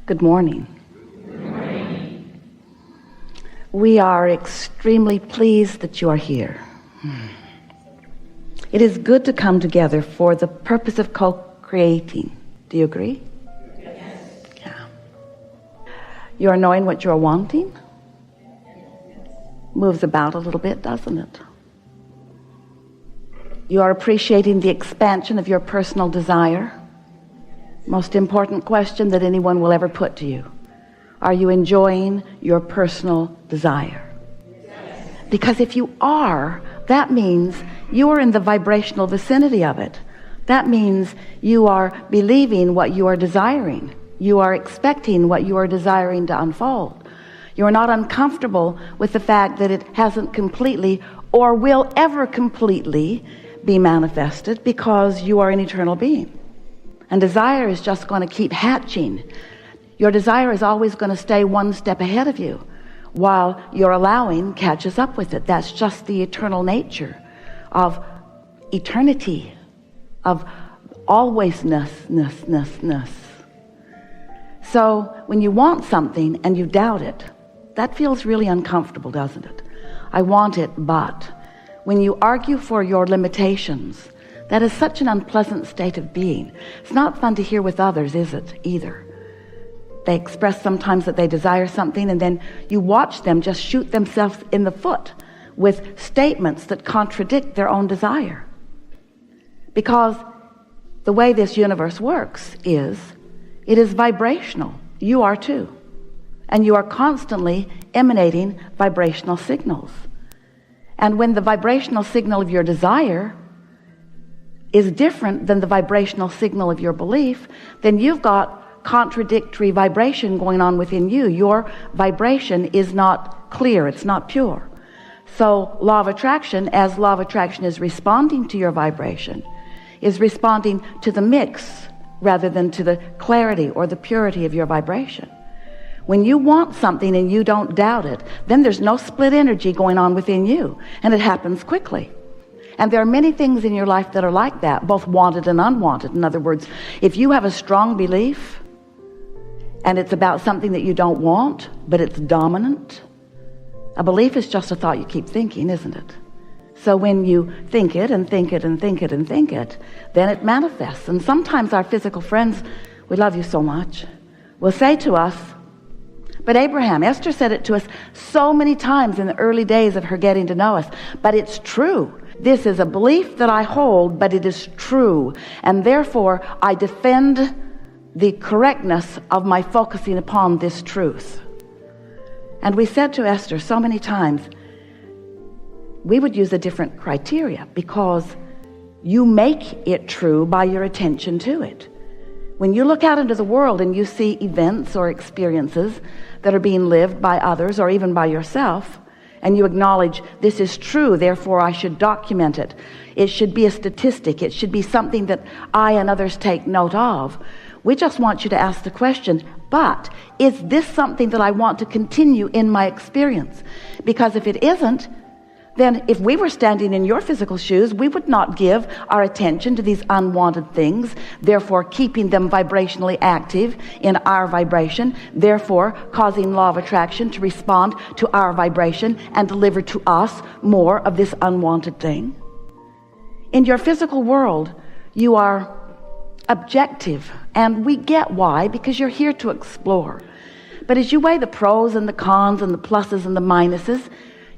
Good morning. We are extremely pleased that you are here. It is good to come together for the purpose of co-creating. Do you agree? Yes. Yeah. You are knowing what you are wanting? Moves about a little bit, doesn't it? You are appreciating the expansion of your personal desire. Most important question that anyone will ever put to you. Are you enjoying your personal desire? Yes. Because if you are, that means you are in the vibrational vicinity of it. That means you are believing what you are desiring. You are expecting what you are desiring to unfold. You are not uncomfortable with the fact that it hasn't completely or will ever completely be manifested, because you are an eternal being. And desire is just going to keep hatching. Your desire is always going to stay one step ahead of you, while your allowing catches up with it. That's just the eternal nature of eternity, of alwaysness. So when you want something and you doubt it, that feels really uncomfortable, doesn't it? I want it, but when you argue for your limitations, that is such an unpleasant state of being. It's not fun to hear with others, is it, either? They express sometimes that they desire something, and then you watch them just shoot themselves in the foot with statements that contradict their own desire. Because the way this universe works is, it is vibrational. You are too. And you are constantly emanating vibrational signals. And when the vibrational signal of your desire is different than the vibrational signal of your belief, then you've got contradictory vibration going on within you. Your vibration is not clear, it's not pure. So law of attraction, as law of attraction is responding to your vibration, is responding to the mix rather than to the clarity or the purity of your vibration. When you want something and you don't doubt it, then there's no split energy going on within you, and it happens quickly. And there are many things in your life that are like that, both wanted and unwanted. In other words, if you have a strong belief and it's about something that you don't want, but it's dominant, a belief is just a thought you keep thinking, isn't it? So when you think it and think it and think it and think it, then it manifests. And sometimes our physical friends, we love you so much, will say to us, but Abraham, Esther said it to us so many times in the early days of her getting to know us, but it's true. This is a belief that I hold, but it is true. And therefore, I defend the correctness of my focusing upon this truth. And we said to Esther so many times, we would use a different criteria, because you make it true by your attention to it. When you look out into the world and you see events or experiences that are being lived by others or even by yourself, and you acknowledge this is true, therefore I should document it. It should be a statistic. It should be something that I and others take note of. We just want you to ask the question, but is this something that I want to continue in my experience? Because if it isn't, then if we were standing in your physical shoes, we would not give our attention to these unwanted things, therefore keeping them vibrationally active in our vibration, therefore causing law of attraction to respond to our vibration and deliver to us more of this unwanted thing. In your physical world, you are objective, and we get why, because you're here to explore. But as you weigh the pros and the cons and the pluses and the minuses,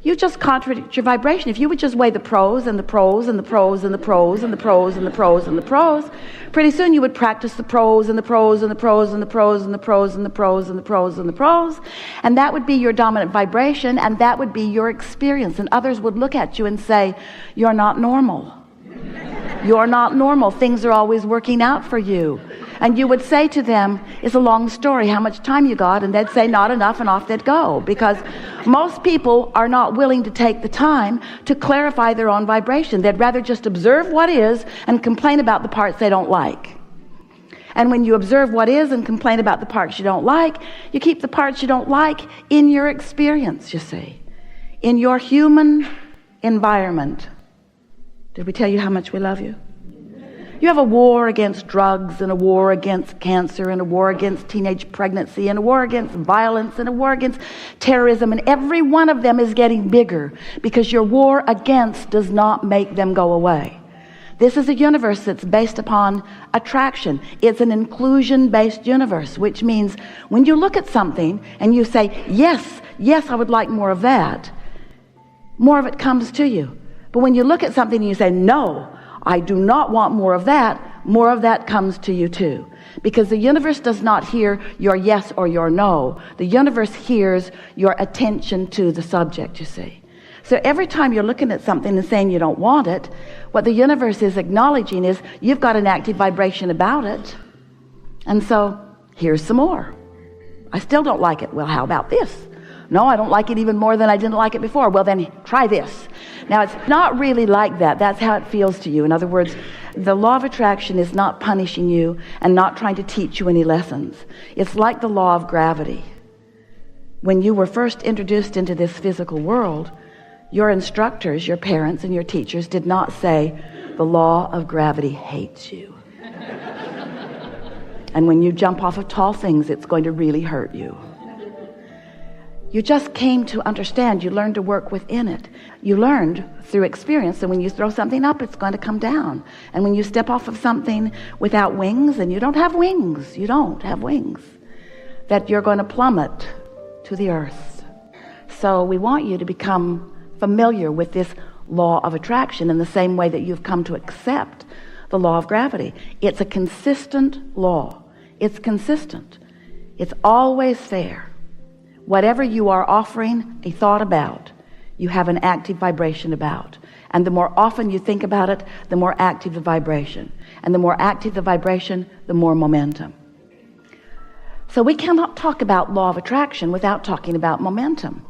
you just contradict your vibration. If you would just weigh the pros and the pros and the pros and the pros and the pros and the pros and the pros, pretty soon you would practice the pros and the pros and the pros and the pros and the pros and the pros and the pros and the pros, and that would be your dominant vibration, and that would be your experience. And others would look at you and say, you're not normal. You're not normal. Things are always working out for you. And you would say to them, it's a long story, how much time you got? And they'd say, not enough, and off they'd go. Because most people are not willing to take the time to clarify their own vibration. They'd rather just observe what is and complain about the parts they don't like. And when you observe what is and complain about the parts you don't like, you keep the parts you don't like in your experience, you see. In your human environment. Did we tell you how much we love you? You have a war against drugs, and a war against cancer, and a war against teenage pregnancy, and a war against violence, and a war against terrorism, and every one of them is getting bigger because your war against does not make them go away. This is a universe that's based upon attraction. It's an inclusion-based universe, which means when you look at something and you say, yes, I would like more of that, more of it comes to you. But when you look at something and you say, no, I do not want more of that comes to you too. Because the universe does not hear your yes or your no. The universe hears your attention to the subject, you see. So every time you're looking at something and saying you don't want it, what the universe is acknowledging is you've got an active vibration about it. And so here's some more. I still don't like it. Well, how about this? No, I don't like it even more than I didn't like it before. Well, then try this. Now, it's not really like that. That's how it feels to you. In other words, the law of attraction is not punishing you and not trying to teach you any lessons. It's like the law of gravity. When you were first introduced into this physical world, your instructors, your parents, and your teachers did not say, the law of gravity hates you. And when you jump off of tall things, it's going to really hurt you. You just came to understand. You learned to work within it. You learned through experience that when you throw something up, it's going to come down. And when you step off of something without wings, and you don't have wings, that you're going to plummet to the earth. So we want you to become familiar with this law of attraction in the same way that you've come to accept the law of gravity. It's a consistent law. It's consistent. It's always fair. Whatever you are offering a thought about, you have an active vibration about. And the more often you think about it, the more active the vibration. And the more active the vibration, the more momentum. So we cannot talk about law of attraction without talking about momentum.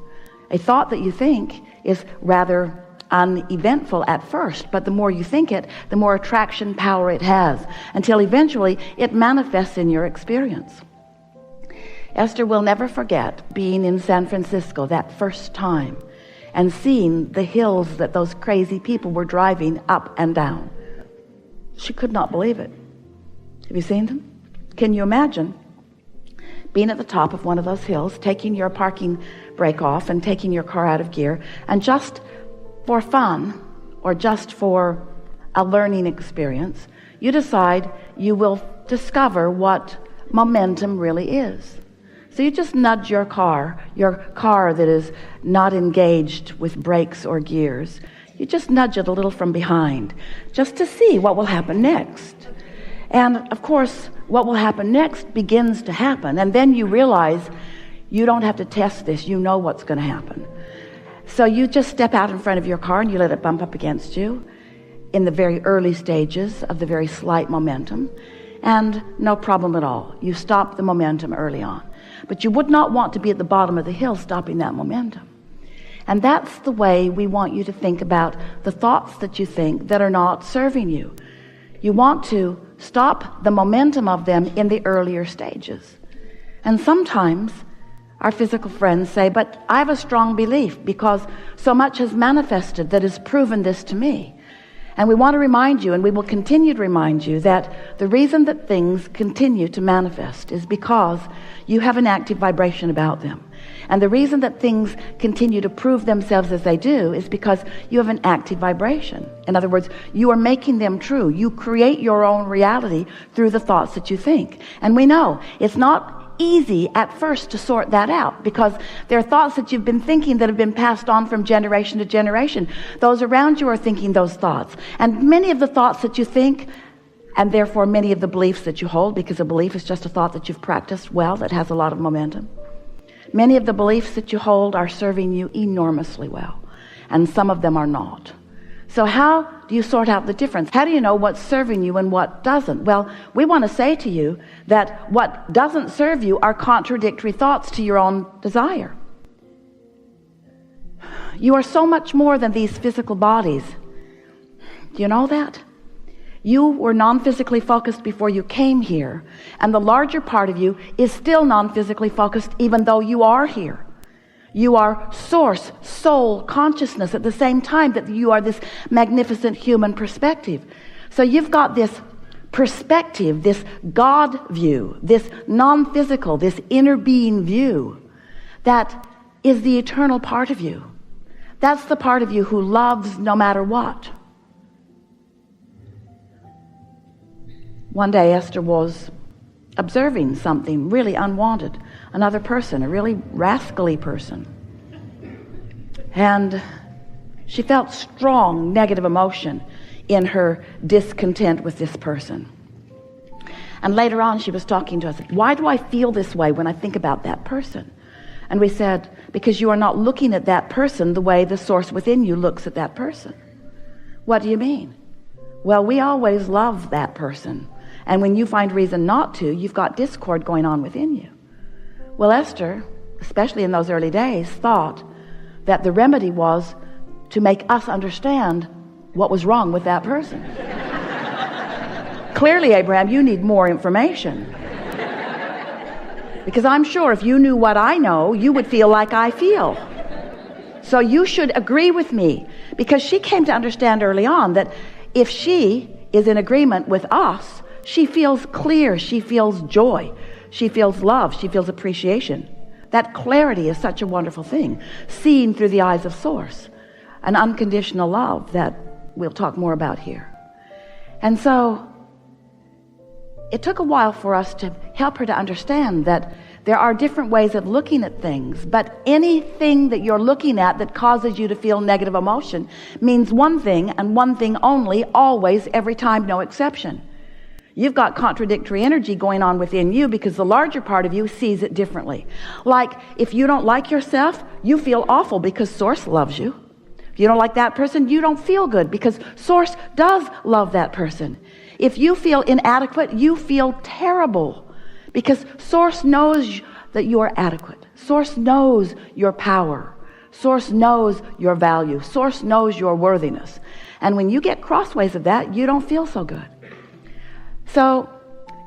A thought that you think is rather uneventful at first, but the more you think it, the more attraction power it has, until eventually it manifests in your experience. Esther will never forget being in San Francisco that first time and seeing the hills that those crazy people were driving up and down. She could not believe it. Have you seen them? Can you imagine being at the top of one of those hills, taking your parking brake off and taking your car out of gear, and just for fun or just for a learning experience, you decide you will discover what momentum really is. So you just nudge your car that is not engaged with brakes or gears. You just nudge it a little from behind just to see what will happen next. And of course, what will happen next begins to happen. And then you realize you don't have to test this. You know what's going to happen. So you just step out in front of your car and you let it bump up against you in the very early stages of the very slight momentum. And no problem at all. You stop the momentum early on. But you would not want to be at the bottom of the hill stopping that momentum. And that's the way we want you to think about the thoughts that you think that are not serving you. You want to stop the momentum of them in the earlier stages. And sometimes our physical friends say, but I have a strong belief because so much has manifested that has proven this to me. And we want to remind you, and we will continue to remind you, that the reason that things continue to manifest is because you have an active vibration about them. And the reason that things continue to prove themselves as they do is because you have an active vibration. In other words, you are making them true. You create your own reality through the thoughts that you think. And we know it's not easy at first to sort that out, because there are thoughts that you've been thinking that have been passed on from generation to generation. Those around you are thinking those thoughts, and many of the thoughts that you think, and therefore many of the beliefs that you hold, because a belief is just a thought that you've practiced well, that has a lot of momentum. Many of the beliefs that you hold are serving you enormously well, and some of them are not. So how do you sort out the difference? How do you know what's serving you and what doesn't? Well, we want to say to you that what doesn't serve you are contradictory thoughts to your own desire. You are so much more than these physical bodies. Do you know that? You were non-physically focused before you came here, and the larger part of you is still non-physically focused even though you are here. You are source, soul, consciousness at the same time that you are this magnificent human perspective. So you've got this perspective, this God view, this non-physical, this inner being view that is the eternal part of you. That's the part of you who loves no matter what. One day Esther was observing something really unwanted, another person, a really rascally person. And she felt strong negative emotion in her discontent with this person. And later on she was talking to us, why do I feel this way when I think about that person? And we said, because you are not looking at that person the way the source within you looks at that person. What do you mean? Well, we always love that person. And when you find reason not to, you've got discord going on within you. Well, Esther, especially in those early days, thought that the remedy was to make us understand what was wrong with that person. Clearly, Abraham, you need more information. Because I'm sure if you knew what I know, you would feel like I feel. So you should agree with me. Because she came to understand early on that if she is in agreement with us, she feels clear, she feels joy, she feels love, she feels appreciation. That clarity is such a wonderful thing, seen through the eyes of source, an unconditional love that we'll talk more about here. And so it took a while for us to help her to understand that there are different ways of looking at things, but anything that you're looking at that causes you to feel negative emotion means one thing and one thing only, always, every time, no exception. You've got contradictory energy going on within you because the larger part of you sees it differently. Like if you don't like yourself, you feel awful because source loves you. If you don't like that person, you don't feel good because source does love that person. If you feel inadequate, you feel terrible because source knows that you are adequate. Source knows your power. Source knows your value. Source knows your worthiness. And when you get crossways of that, you don't feel so good. So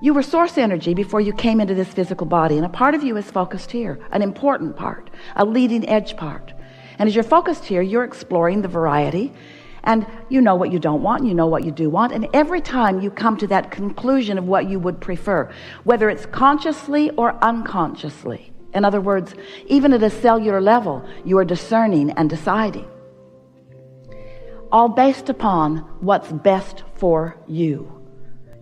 you were source energy before you came into this physical body, and a part of you is focused here, an important part, a leading edge part. And as you're focused here, you're exploring the variety, and you know what you don't want, and you know what you do want, and every time you come to that conclusion of what you would prefer, whether it's consciously or unconsciously. In other words, even at a cellular level, you are discerning and deciding. All based upon what's best for you.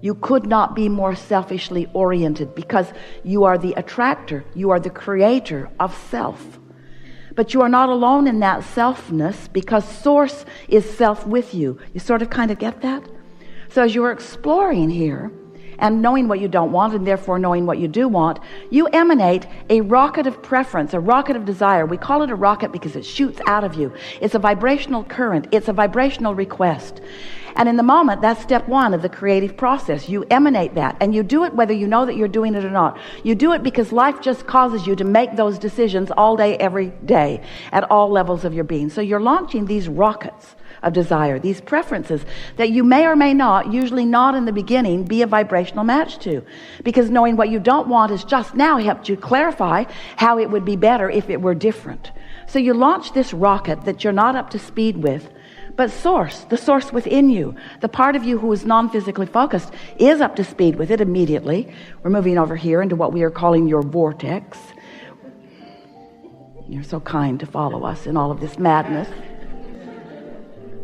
You could not be more selfishly oriented because you are the attractor, you are the creator of self. But you are not alone in that selfness because source is self with you. You sort of kind of get that? So as you are exploring here and knowing what you don't want and therefore knowing what you do want, you emanate a rocket of preference, a rocket of desire. We call it a rocket because it shoots out of you. It's a vibrational current. It's a vibrational request. And in the moment, that's step one of the creative process. You emanate that, and you do it whether you know that you're doing it or not. You do it because life just causes you to make those decisions all day, every day, at all levels of your being. So you're launching these rockets of desire, these preferences that you may or may not, usually not in the beginning, be a vibrational match to. Because knowing what you don't want has just now helped you clarify how it would be better if it were different. So you launch this rocket that you're not up to speed with, but source, the source within you, the part of you who is non-physically focused, is up to speed with it immediately. We're moving over here into what we are calling your vortex. You're so kind to follow us in all of this madness.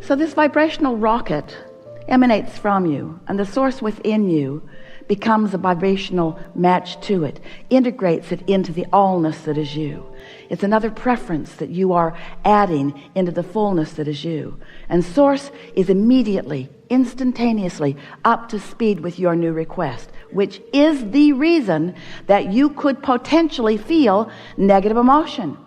So this vibrational rocket emanates from you, and the source within you becomes a vibrational match to it, integrates it into the allness that is you. It's another preference that you are adding into the fullness that is you. And source is immediately, instantaneously up to speed with your new request, which is the reason that you could potentially feel negative emotion.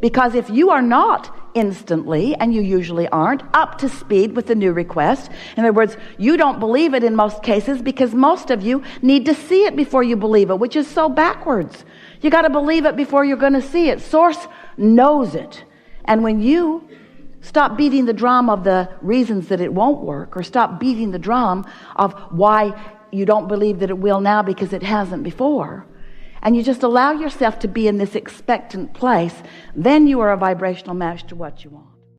Because if you are not instantly, and you usually aren't, up to speed with the new request, in other words, you don't believe it in most cases because most of you need to see it before you believe it, which is so backwards. You got to believe it before you're going to see it. Source knows it. And when you stop beating the drum of the reasons that it won't work, or stop beating the drum of why you don't believe that it will now because it hasn't before, and you just allow yourself to be in this expectant place, then you are a vibrational match to what you want.